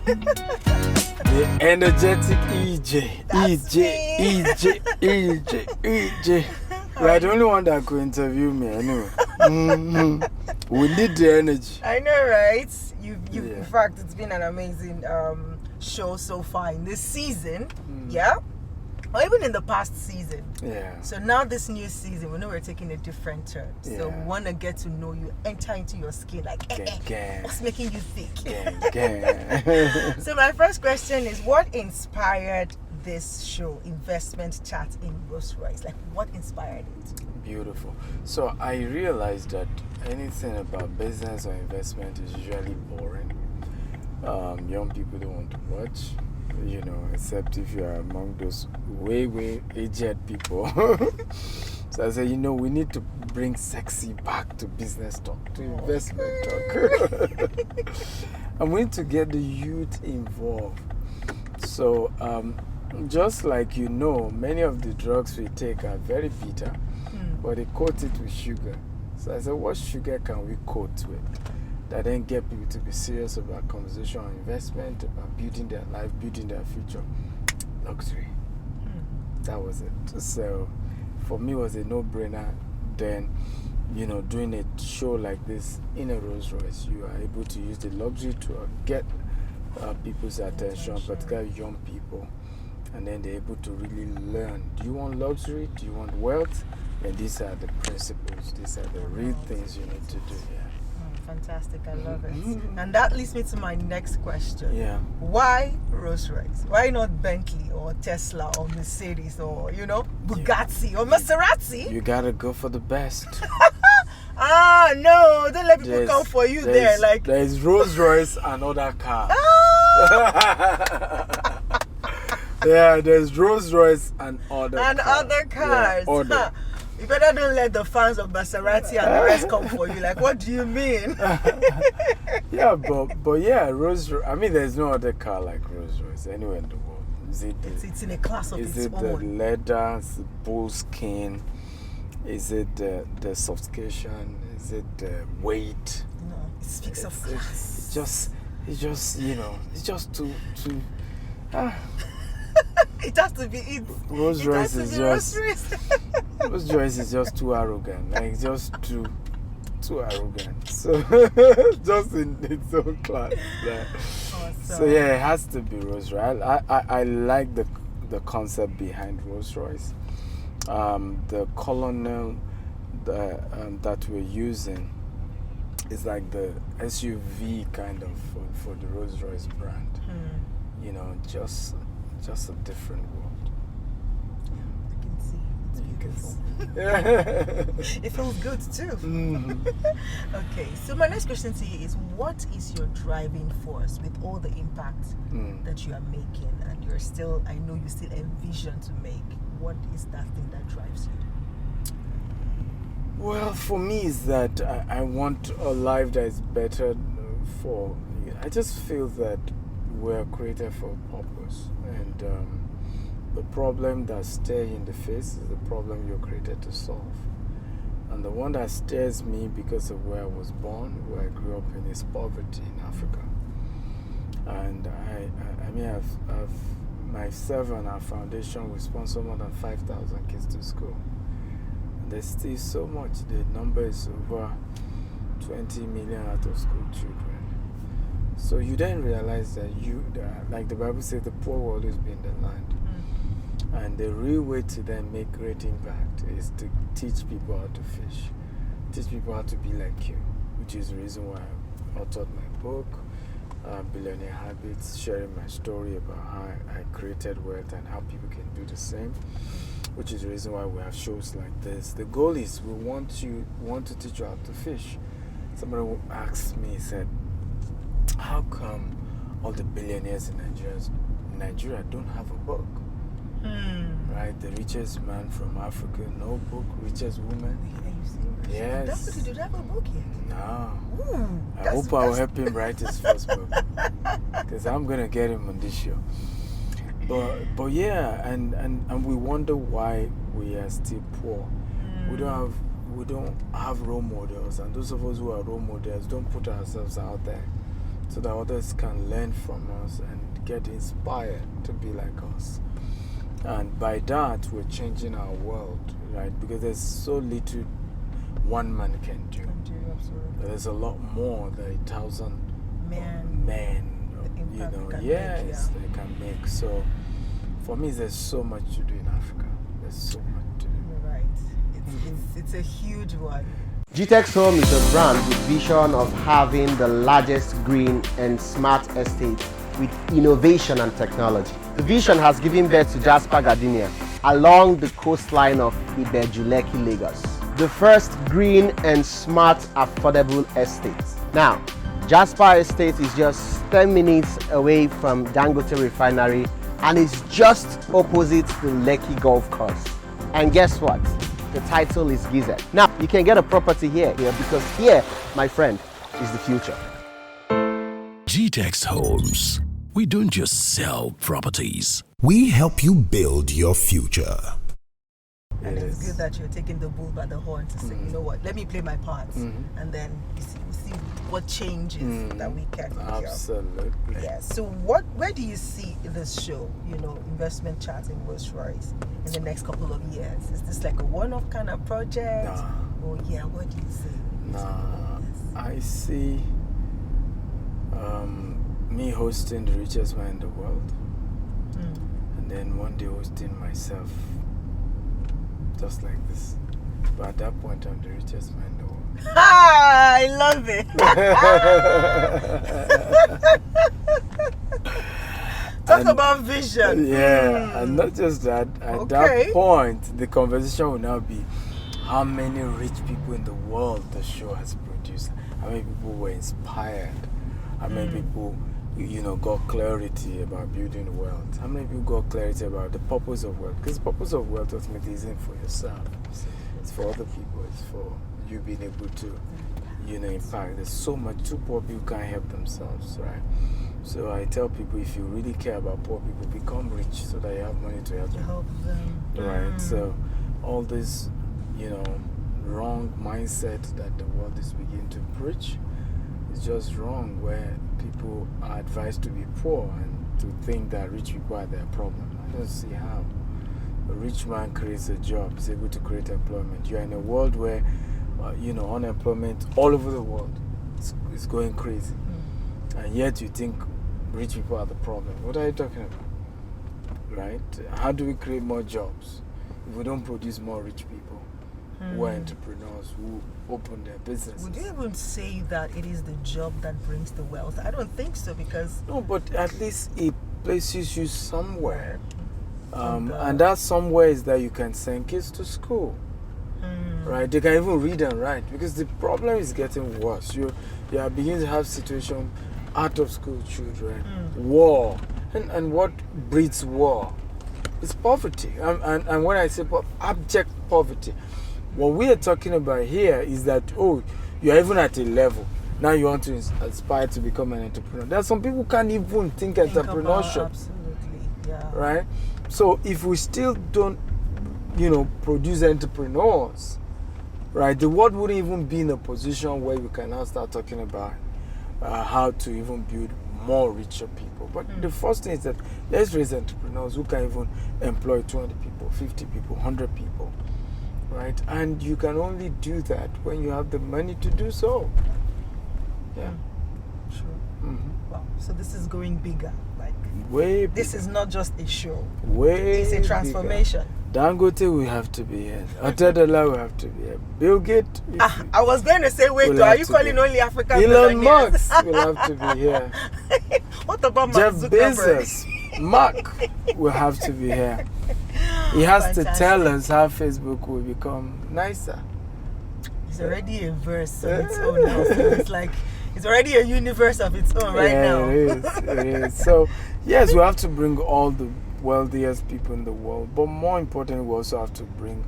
The energetic EJ. You are the only one that could interview me anyway. We need the energy. I know, right? In fact, it's been an amazing show so far in this season. Yeah. Or even in the past season. Yeah. So now this new season, we know we're taking a different turn. Yeah. So we want to get to know you, enter into your skin, like, what's making you think? So my first question is, what inspired this show, Investment Chat in Rolls-Royce? Like, what inspired it? Beautiful. So I realized that anything about business or investment is usually boring. Young people don't want to watch. Except if you are among those way aged people. So I said, we need to bring sexy back to business talk, to investment talk. And we need to get the youth involved. So, just like many of the drugs we take are very bitter, but they coat it with sugar. So I said, what sugar can we coat with that then get people to be serious about conversation on investment, about building their life, building their future? Luxury. That was it. So for me, it was a no-brainer. Then, doing a show like this in a Rolls-Royce, you are able to use the luxury to get people's attention, particularly young people. And then they're able to really learn. Do you want luxury? Do you want wealth? And these are the principles. These are the real things you need to do. Yeah. Fantastic, I love it. And that leads me to my next question. Yeah. Why Rolls-Royce? Why not Bentley or Tesla or Mercedes or, Bugatti or Maserati? You gotta go for the best. No, don't let people come for you there. Like, there's Rolls-Royce and other cars. Yeah, there's Rolls-Royce and other cars. Yeah, you better don't let the fans of Maserati and the rest come for you. Like, what do you mean? Yeah, but yeah, Rolls-Royce. I mean, there's no other car like Rolls-Royce anywhere in the world. It's in a class of its own. Is it the leather? Is it bull skin? Is it the sophistication? Is it the weight? No, it speaks of class. It's just too. It has to be it. Rolls-Royce is just too arrogant. Like, just too arrogant. So just in its own class. Yeah. Awesome. So yeah, it has to be Rolls-Royce. I like the concept behind Rolls-Royce. The colonel that we're using is like the SUV kind of for the Rolls-Royce brand. Just a different world. Yeah, I can see. It's beautiful. It feels good too. Okay, so my next question to you is, what is your driving force with all the impact that you are making, and I know you still envision to make? What is that thing that drives you? Well, for me, is that I want a life that is better I just feel that we're created for a purpose, and the problem that stares you in the face is the problem you're created to solve. And the one that stares me because of where I was born, where I grew up in, is poverty in Africa. And myself and our foundation, we sponsor more than 5,000 kids to school. And there's still so much. The number is over 20 million out of school children. So you then realize that like the Bible says, the poor will always be in the land. And the real way to then make great impact is to teach people how to fish, teach people how to be like you, which is the reason why I authored my book, Billionaire Habits, sharing my story about how I created wealth and how people can do the same, which is the reason why we have shows like this. The goal is we want to teach you how to fish. Somebody asked me, he said, how come all the billionaires in Nigeria don't have a book? Right? The richest man from Africa, no book. Richest woman. Are you serious? Yes. Did you have a book yet? No. Ooh, I hope I'll help him write his first book, because I'm gonna get him on this show. But yeah, and we wonder why we are still poor. We don't have role models, and those of us who are role models don't put ourselves out there so that others can learn from us and get inspired to be like us. And by that, we're changing our world, right? Because there's so little one man can do. Absolutely. There's a lot more that 1,000 men, yes, they can make. So for me, there's so much to do in Africa. There's so much to do. You're right. It's a huge one. GTEX Home is a brand with vision of having the largest green and smart estate with innovation and technology. The vision has given birth to Jasper Gardenia along the coastline of Ibejuleki, Lagos. The first green and smart affordable estate. Now, Jasper Estate is just 10 minutes away from Dangote Refinery and is just opposite the Lekki Golf Course. And guess what? The title is GZ. Now, you can get a property here because here, my friend, is the future. GTEX Homes. We don't just sell properties. We help you build your future. And it's good that you're taking the bull by the horn to say, you know what, let me play my part. And then we see what changes that we can make. Absolutely. Yeah. So where do you see this show, investment chat in Rolls-Royce in the next couple of years? Is this like a one-off kind of project? Nah. Or what do you see? Nah, I see me hosting the richest man in the world. And then one day hosting myself. Just like this. But at that point, I'm the richest man in the world. I love it. Talk about vision. Yeah, and not just that. At that point, the conversation will now be how many rich people in the world the show has produced. How many people were inspired. How many people, got clarity about building wealth. How many people got clarity about the purpose of wealth? Because the purpose of wealth ultimately isn't for yourself. It's for other people. It's for you being able to, impact. There's so much. Too poor people can't help themselves, right? So I tell people, if you really care about poor people, become rich so that you have money to help them. Right? So all this, wrong mindset that the world is beginning to preach is just wrong, where people are advised to be poor and to think that rich people are their problem. I don't see how. A rich man creates a job, is able to create employment. You're in a world where, unemployment all over the world is going crazy. And yet you think rich people are the problem. What are you talking about? Right? How do we create more jobs if we don't produce more rich people who are entrepreneurs, who open their businesses? Would you even say that it is the job that brings the wealth? I don't think so, because... No, but at least it places you somewhere. And that somewhere is that you can send kids to school. Right? They can even read and write, because the problem is getting worse. You are beginning to have situation out of school children, war. And what breeds war? It's poverty. And when I say abject poverty, what we are talking about here is that, you're even at a level. Now you want to aspire to become an entrepreneur. There are some people who can't even think entrepreneurship. Absolutely, yeah. Right? So if we still don't, produce entrepreneurs, right, the world wouldn't even be in a position where we can now start talking about how to even build more richer people. But the first thing is that let's raise entrepreneurs who can even employ 20 people, 50 people, 100 people. Right? And you can only do that when you have the money to do so. Yeah. Sure. Wow. So this is going bigger. Like, way bigger. This is not just a show. It's a transformation. Dangote will have to be here. Otedola will have to be here. Bill Gates. I was going to say, wait, are you calling only African Elon Musk will have to be here. What about Jeff Mark Zuckerberg? Bezos, Mark will have to be here. He has to tell us how Facebook will become nicer. It's already a verse of its own now. So it's like, it's already a universe of its own right now. It is. So, yes, we have to bring all the wealthiest people in the world, but more importantly, we also have to bring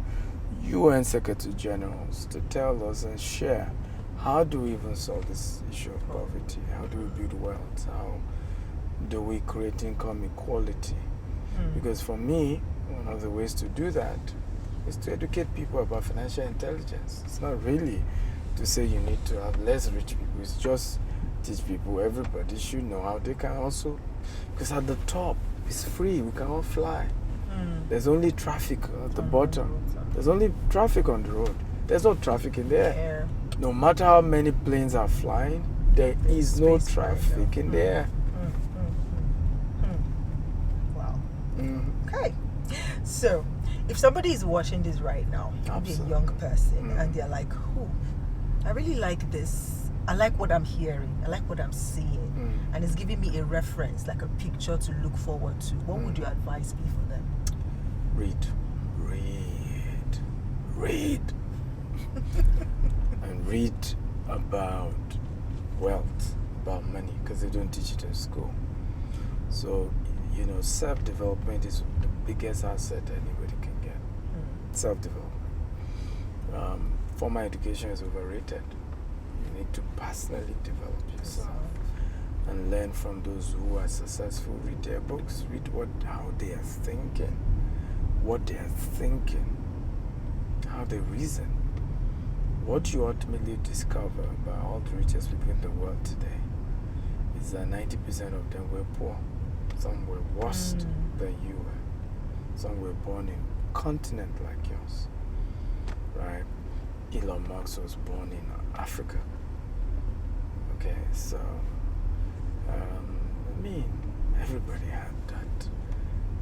UN Secretary Generals to tell us and share how do we even solve this issue of poverty? How do we build wealth? How do we create income equality? Because for me, one of the ways to do that is to educate people about financial intelligence. It's not really to say you need to have less rich people. It's just teach people. Everybody should know how they can also, because at the top it's free. We can all fly. There's only traffic at the bottom. There's only traffic on the road. There's no traffic in the air. No matter how many planes are flying, there is no traffic in the air. Wow. Okay. So, if somebody is watching this right now, maybe a young person, and they're like, I really like this. I like what I'm hearing. I like what I'm seeing. And it's giving me a reference, like a picture to look forward to. What would your advice be for them? Read. And read about wealth, about money, because they don't teach it in school. So, self-development is the biggest asset anybody can get. Self-development. Formal education is overrated. You need to personally develop yourself and learn from those who are successful. Read their books. Read how they are thinking, what they are thinking, how they reason. What you ultimately discover about all the richest people in the world today is that 90% of them were poor. Some were worse than you were. Some were born in a continent like yours, right? Elon Musk was born in Africa. Okay, so, everybody had that.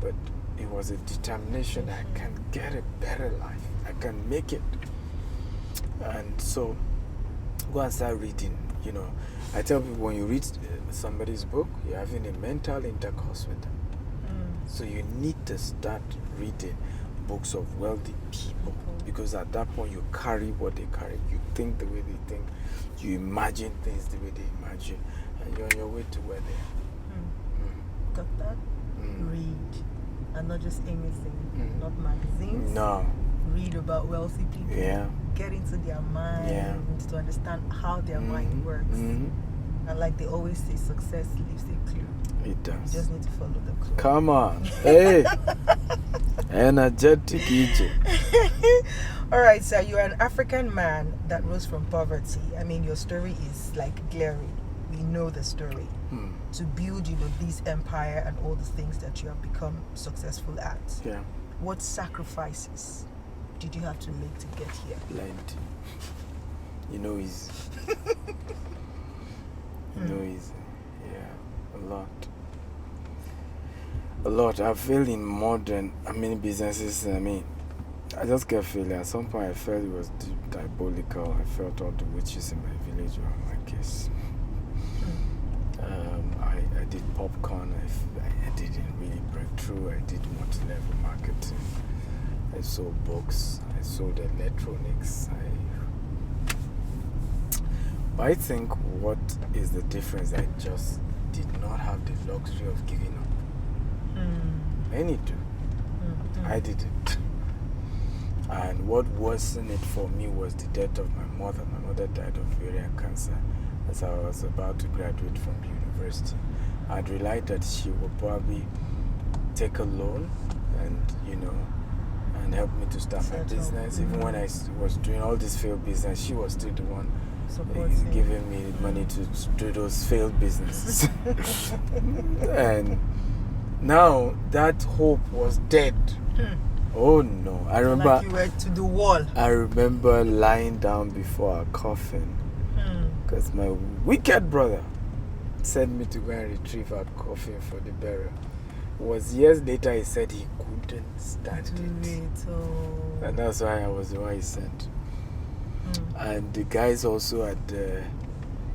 But it was a determination. I can get a better life. I can make it. And so, go and start reading. I tell people, when you read somebody's book, you're having a mental intercourse with them. So you need to start reading books of wealthy people, because at that point you carry what they carry. You think the way they think. You imagine things the way they imagine, and you're on your way to where they are. Got that? Read, and not just anything. Not magazines. No. Read about wealthy people. Yeah. Get into their mind to understand how their mind works. And like they always say, success leaves a clue. It does. You just need to follow the clue. Come on. Hey. Energetic Ejiro. All right, so you're an African man that rose from poverty. Your story is like glaring. We know the story. To build, this empire and all the things that you have become successful at. Yeah. What sacrifices did you have to make to get here? Plenty. Easy. Easy. Yeah, a lot. I've failed in more than many businesses. I just kept failing. At some point, I felt it was diabolical. I felt all the witches in my village were on my case. I did popcorn. I didn't really break through. I did multi-level marketing. I sold books. I sold electronics. But I think what is the difference? I just did not have the luxury of giving up. Many do. I didn't. And what worsened it for me was the death of my mother. My mother died of ovarian cancer as I was about to graduate from university. I'd realized that she would probably take a loan and, and help me to start my business. Even when I was doing all this failed business, she was still the one giving me money to do those failed businesses. And now that hope was dead. Oh no, I remember. Like you were to the wall. I remember lying down before a coffin because my wicked brother sent me to go and retrieve our coffin for the burial. It was years later he said he couldn't stand it. And that's why I was the one he sent. And the guys also at the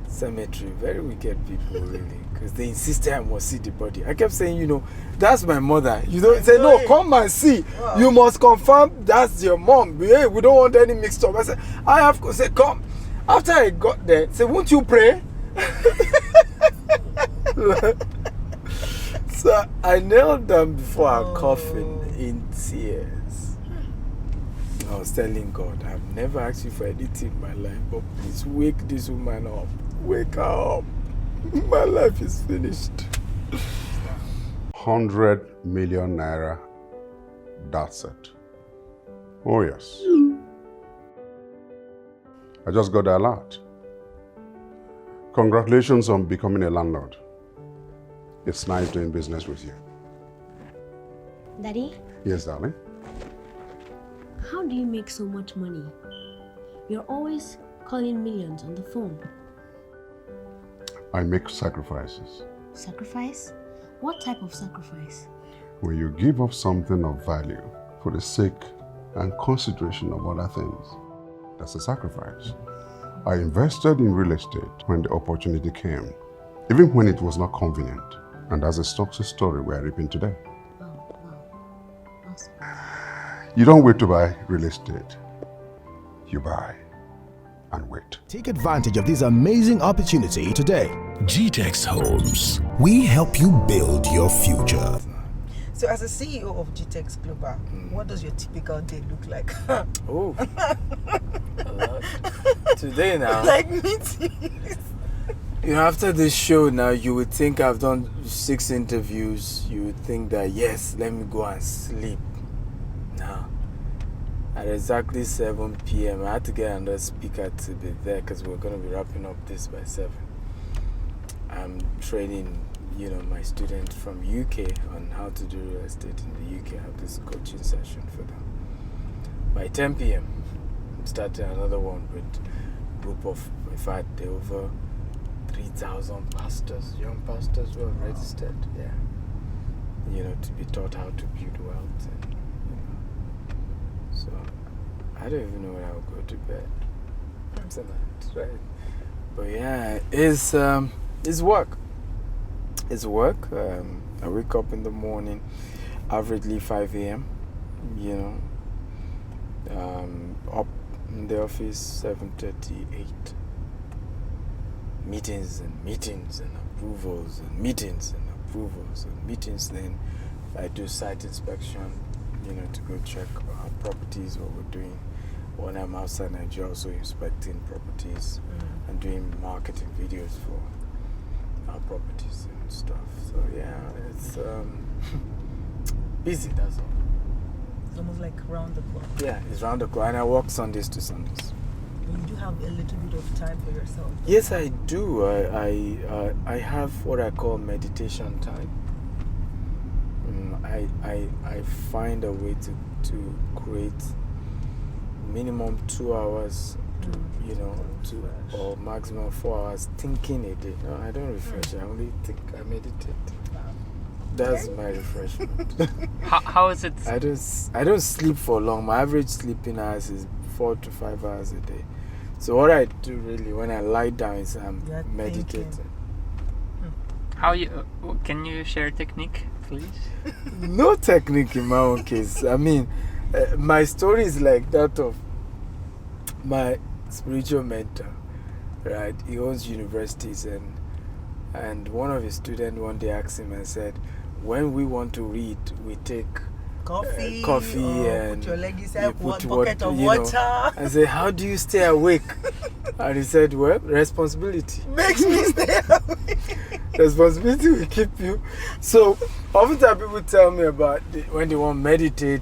cemetery, very wicked people really, because they insisted I must see the body. I kept saying, that's my mother. You don't say, no, come and see. Wow. You must confirm that's your mom. Hey, we don't want any mixed up. I said, I have to say, come. After I got there, say, won't you pray? So I knelt down before our coffin in tears. I was telling God, I've never asked you for anything in my life, but please wake this woman up. Wake her up. My life is finished. 100 million naira. That's it. Oh yes. I just got the alert. Congratulations on becoming a landlord. It's nice doing business with you. Daddy, Yes, darling? how do you make so much money? You're always calling millions on the phone. I make sacrifices. Sacrifice? What type of sacrifice? When you give up something of value for the sake and consideration of other things, that's a sacrifice. I invested in real estate when the opportunity came, even when it was not convenient. And that's a success story we are reaping today. Oh, wow. Awesome. You don't wait to buy real estate. You buy and wait. Take advantage of this amazing opportunity today. GTEx Homes. We help you build your future. So as a CEO of GTEx Global, what does your typical day look like? Oh, a lot. Today now, Like meetings. you know, after this show now, you would think I've done 6 interviews. You would think that, yes, let me go and sleep. Now, at exactly 7 p.m., I had to get another speaker to be there because we're going to be wrapping up this by 7. I'm training, you know, my students from UK on how to do real estate in the UK. I have this coaching session for them. By 10 p.m., I'm starting another one with a group of, in fact, there over 3,000 pastors, young pastors who are registered, yeah. You know, to be taught how to build wealth. And, you know. So, I don't even know when I'll go to bed tonight, right? But yeah, it's work. It's work. I wake up in the morning, averagely 5 a.m., you know. Up in the office, 7:38. Meetings and meetings and approvals and meetings and approvals and meetings. Then I do site inspection, you know, to go check our properties, what we're doing. When I'm outside Nigeria, also inspecting properties and doing marketing videos for our properties and stuff. So yeah, it's busy, that's all. It's almost like round the clock. Yeah, it's round the clock, and I work Sundays to Sundays. You do have a little bit of time for yourself. Yes, I do. I have what I call meditation time. I find a way to create minimum 2 hours, you know, or maximum 4 hours thinking a day. No, I don't refresh. I only think. I meditate. That's my refreshment. How is it? I don't sleep for long. My average sleeping hours is 4 to 5 hours a day. So what I do really when I lie down is I'm meditating. How you? Can you share technique, please? No technique in my own case. I mean, my story is like that of my spiritual mentor, right? He owns universities, and one of his students one day asked him and said, when we want to read, we take coffee and put your leg inside you put bucket of you water. know. I said, how do you stay awake? And he said, well, responsibility. Makes me stay awake. Responsibility will keep you. So oftentimes people tell me about when they want to meditate,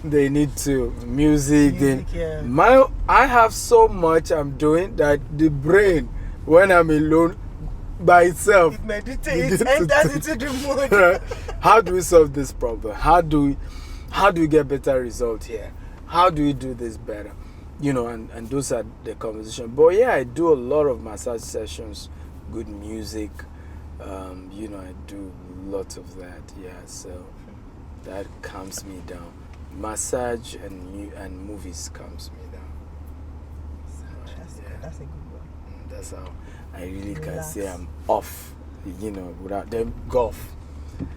they need to music. Yeah. I have so much I'm doing that the brain, when I'm alone by itself, It meditates, enters into the mood. right? How do we solve this problem? How do we get better result here? How do we do this better? You know, and those are the conversation. But yeah, I do a lot of massage sessions, good music. You know, I do lots of that. Yeah, so that calms me down. Massage and movies calms me down. So, yeah. That's a good one. That's how I really can Relax. say I'm off. You know, without them golf.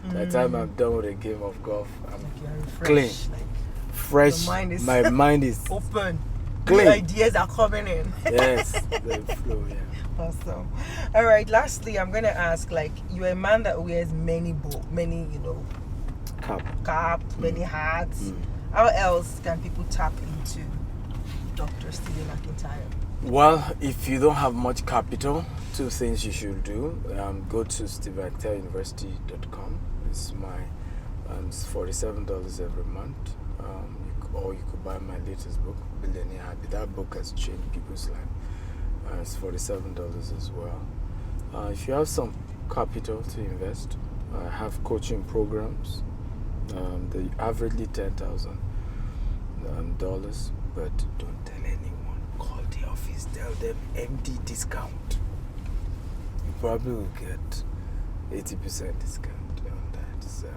By the time I'm done with a game of golf, I'm Like you are refreshed, clean, like fresh. your mind is My mind is open. clean. New ideas are coming in. Yes, the flow. Yeah. Awesome. All right. Lastly, I'm gonna ask. Like, you're a man that wears many, you know, caps, many hats. How else can people tap into Dr. Stephen Akintayo? Well, if you don't have much capital, 2 things you should do. Go to StephenAkintayoUniversity.com. It's my it's $47 every month. Or you could buy my latest book, Billionaire Happy. That book has changed people's life. It's $47 as well. If you have some capital to invest, I have coaching programs. They averagely $10,000, but don't tell anyone. Call the office, tell them MD discount. You probably will get 80% discount on that. So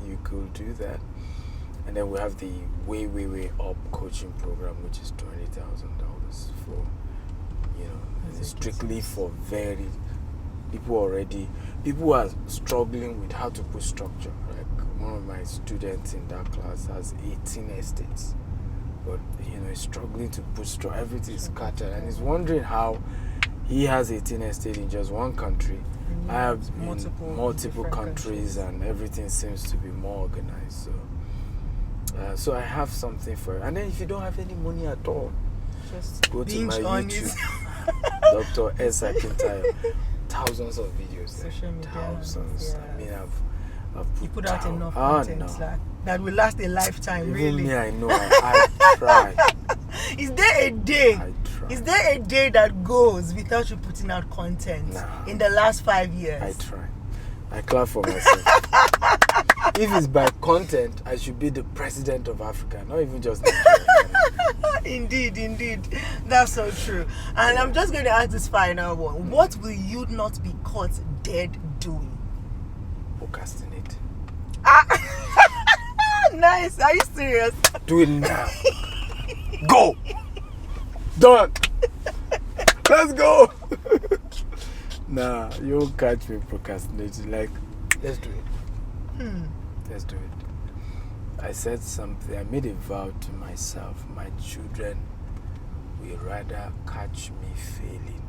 you could do that. And then we have the way up coaching program, which is $20,000 for, and it's strictly for people who are struggling with how to put structure. Like one of my students in that class has 18 estates, but he's struggling to put structure. Everything is scattered, and he's wondering how he has 18 estates in just one country. I have multiple countries, and everything seems to be more organized. So I have something for you. And then if you don't have any money at all, just go to my YouTube, Dr.Stephen Akintayo. Thousands of videos. Social media. Thousands. Yeah. I mean, I've put out enough content that will last a lifetime. Even really. me, I know. I try. Is there a day? I try. Is there a day that goes without you putting out content in the last 5 years? I try. I clap for myself. If it's by content, I should be the president of Africa, not even just Nigeria. Indeed. That's so true. And I'm just going to ask this final one. What will you not be caught dead doing? Procrastinate. Nice. Are you serious? Do it now. Go. Done. Let's go. Nah, you won't catch me procrastinating. Like, let's do it. Let's do it. I said something. I made a vow to myself. My children will rather catch me failing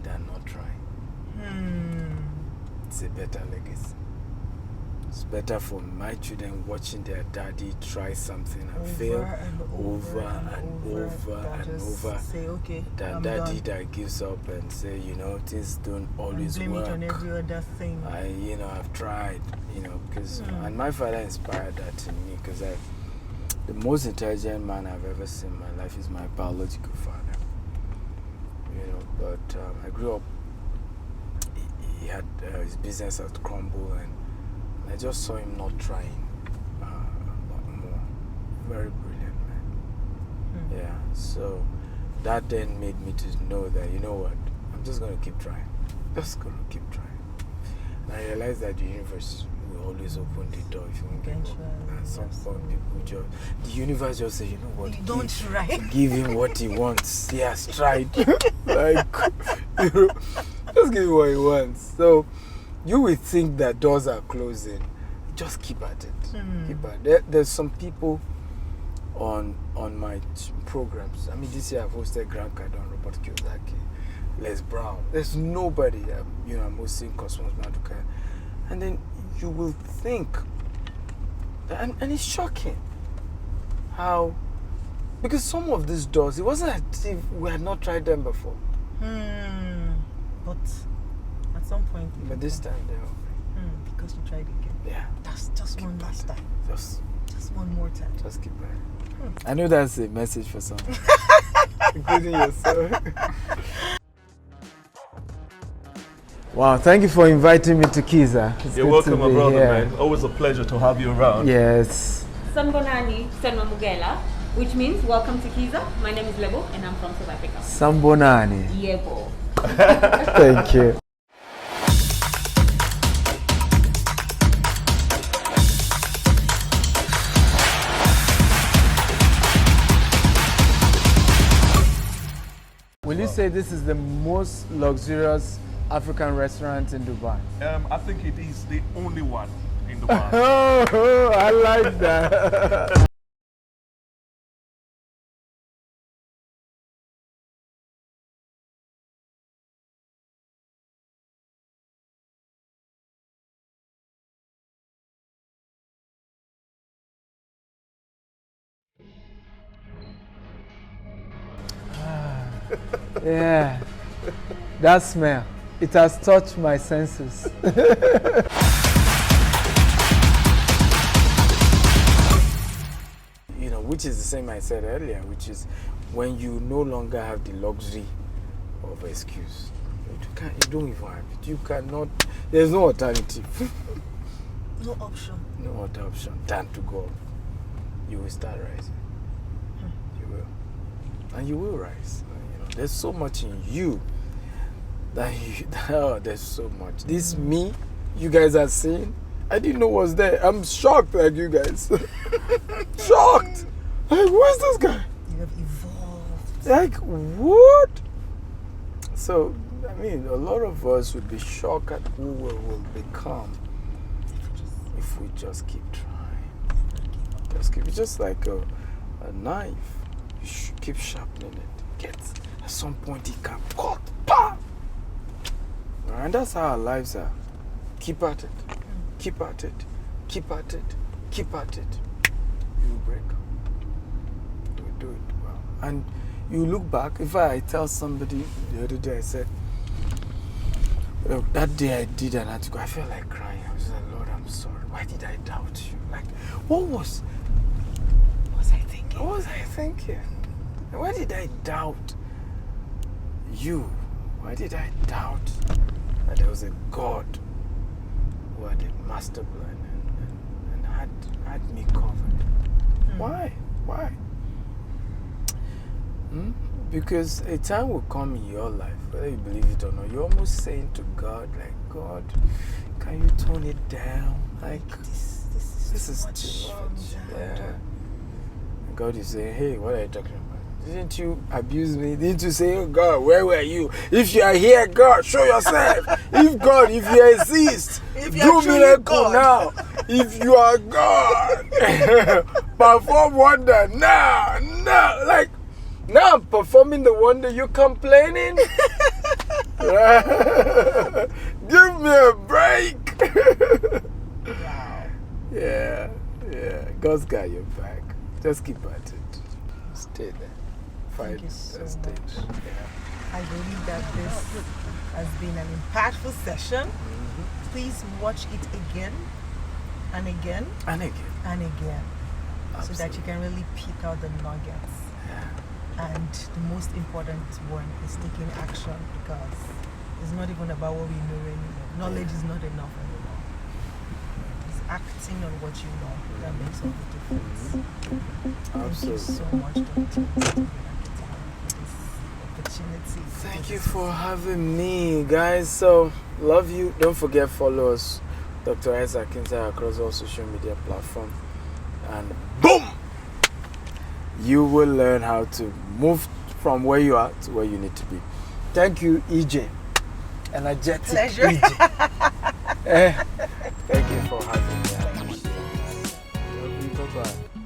than not trying. It's a better legacy. It's better for my children watching their daddy try something and fail over and over say, okay, than daddy that gives up and say, things don't always blame work. it on every other thing. I've tried, because and my father inspired that in me, because the most intelligent man I've ever seen in my life is my biological father. But I grew up. He had his business had crumbled, and I just saw him not trying a lot more. Very brilliant man. Yeah, so that then made me to know that, I'm just going to keep trying. Just going to keep trying. And I realized that the universe will always open the door if you want to give up. At some point, the universe just say, you know what? Don't try. Give him what he wants. He has tried. Just give him what he wants. So you will think that doors are closing. Just keep at it. Keep at it. There's some people on my programs. I mean, this year I've hosted Grant Cardone, Robert Kiyosaki, Les Brown. There's nobody. I'm hosting Cosmos Maduka. And then you will think, and it's shocking how, because some of these doors, it wasn't as if we had not tried them before. But at some point, but this time they're open. because you tried again. Yeah. That's just one last time. Just one more time. Just keep going. I know that's a message for someone, including yourself. Wow, thank you for inviting me to Kiza. You're welcome, my brother, man. Always a pleasure to have you around. Yes. Sambonani Senwa Mugela, which means welcome to Kiza. My name is Lebo and I'm from South Africa. Sambonani. Yebo. Thank you. Will you say this is the most luxurious African restaurant in Dubai? I think it is the only one in Dubai. Oh, I like that. Yeah, that smell, it has touched my senses. Which is the same I said earlier, which is when you no longer have the luxury of excuse. You don't even have it. You cannot. There's no alternative. No option. No other option than to go. You will start rising. You will, and you will rise. You know, there's so much in you that there's so much. This me, you guys are seeing. I didn't know was there. I'm shocked like you guys. Shocked. Like, where's this guy? You have evolved. Like, what? So, I mean, a lot of us would be shocked at who we will become if we just keep trying. It's just like a knife. You keep sharpening it. At some point it can cut. Bam! And that's how our lives are. Keep at it. Keep at it. Keep at it. Keep at it. You will break. You will do it well. And you look back. If I tell somebody the other day, I said, look, that day I did an article, I felt like crying. I was like, Lord, I'm sorry. Why did I doubt you? Like, what was I thinking? What was I thinking? Why did I doubt you? Why did I doubt that there was a God who had a master plan and had me covered? Why? Because a time will come in your life, whether you believe it or not, you're almost saying to God, like, God, can you tone it down? Like, this is too much. Yeah. And God is saying, hey, what are you talking about? Didn't you abuse me? Didn't you say, oh God, where were you? If you are here, God, show yourself. If you exist, do miracle now. If you are God, perform wonder now. Like, now I'm performing the wonder, you're complaining? Give me a break. Wow. Yeah. God's got your back. Just keep at it. Stay there. Fight the stage. Yeah. I believe that this has been an impactful session. Please watch it again and again and again. So that you can really pick out the nuggets. And the most important one is taking action, because it's not even about what we know anymore. Knowledge is not enough anymore. It's acting on what you know that makes all the difference. Absolutely. Thank you so much, Dr. Stephen Akintayo, for this opportunity. Thank you for having me, guys. So, love you. Don't forget, follow us, Dr. Akintayo, across all social media platforms. And boom! You will learn how to move from where you are to where you need to be. Thank you, EJ. Energetic Pleasure. EJ. Thank you for having me. Bye-bye.